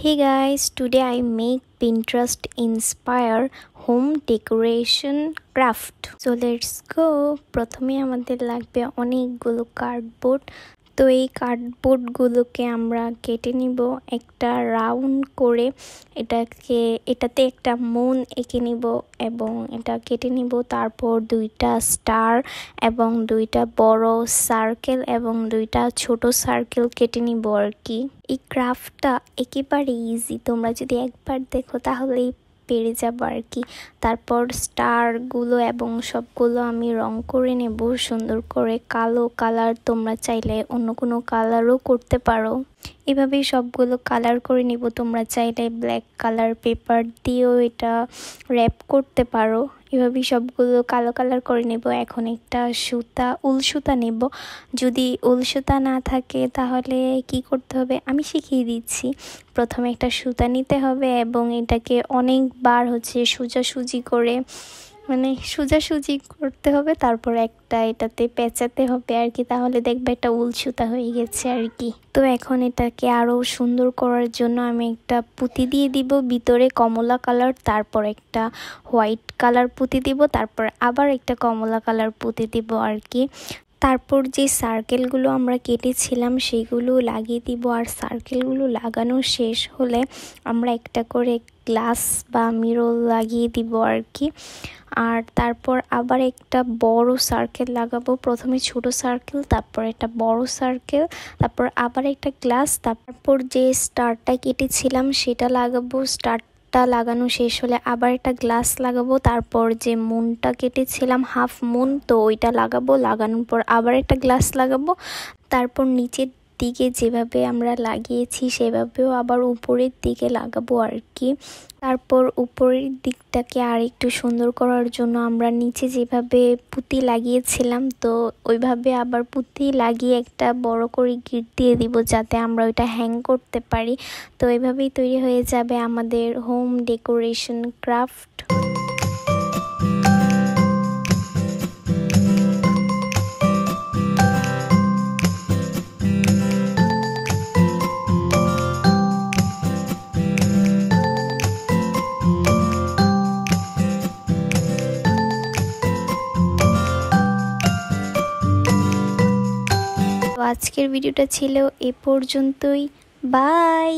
Hey guys, today I make Pinterest inspire home decoration craft. So let's go. প্রথমে আমাদের লাগবে অনেকগুলো cardboard. তো এই কার্ডবোর্ডগুলোকে আমরা কেটে নিব একটা রাউন্ড করে। এটাতে একটা মুন এঁকে নিব এবং এটা কেটে নিব। তারপর দুইটা স্টার এবং দুইটা বড় সার্কেল এবং দুইটা ছোট সার্কেল কেটে নিব আর কি। এই ক্রাফটটা একেবারে ইজি, তোমরা যদি একবার দেখো তাহলেই পেরে যাবো আর কি। তারপর স্টারগুলো এবং সবগুলো আমি রং করে নেব সুন্দর করে। কালো কালার, তোমরা চাইলে অন্য কোনো কালারও করতে পারো। এভাবেই সবগুলো কালার করে নিব। তোমরা চাইলে ব্ল্যাক কালার পেপার দিয়েও এটা র্যাপ করতে পারো। এভাবেই সবগুলো কালো কালার করে নেব। এখন একটা উল সুতা নেব। যদি উল সুতা না থাকে তাহলে কি করতে হবে আমি শিখিয়ে দিচ্ছি। প্রথমে একটা সুতা নিতে হবে এবং এটাকে অনেকবার সোজাসুজি করতে হবে। তারপর এটাতে পেঁচাতে হবে আর কি, তাহলে দেখবে একটা উল সুতা হয়ে গেছে আর কি। তো এখন এটাকে আরো সুন্দর করার জন্য আমি একটা পুঁতি দিয়ে দিব ভিতরে কমলা কালার, তারপর একটা হোয়াইট কালার পুঁতি দিব, তারপর আবার একটা কমলা কালার পুঁতি দিব আর কি। তারপর যে সার্কেলগুলো আমরা কেটেছিলাম সেগুলো লাগিয়ে দিব। আর সার্কেলগুলো লাগানো শেষ হলে আমরা একটা করে গ্লাস বা মিরর লাগিয়ে দিব আর কি। আর তারপর আবার একটা বড় সার্কেল লাগাবো। প্রথমে ছোট সার্কেল, তারপর একটা বড় সার্কেল, তারপর আবার একটা গ্লাস, তারপর যে স্টারটা কেটেছিলাম সেটা লাগাবো। স্টারটা লাগানো শেষ হলে আবার একটা গ্লাস লাগাবো। তারপর যে মুনটা কেটেছিলাম হাফ মুন, তো ওইটা লাগাবো। লাগানোর পর আবার একটা গ্লাস লাগাবো। তারপর নিচের দিকে যেভাবে আমরা লাগিয়েছি সেভাবেও আবার উপরের দিকে লাগাবো আর কি। তারপর উপরের দিকটাকে আর একটু সুন্দর করার জন্য আমরা নিচে যেভাবে পুঁতি লাগিয়েছিলাম তো ওইভাবে আবার পুঁতি লাগিয়ে একটা বড় করে গিট দিয়ে দিব যাতে আমরা ওইটা হ্যাং করতে পারি। তো এইভাবেই তৈরি হয়ে যাবে আমাদের হোম ডেকোরেশন ক্রাফট। আজকের ভিডিওটা ছিল এ পর্যন্তই। বাই।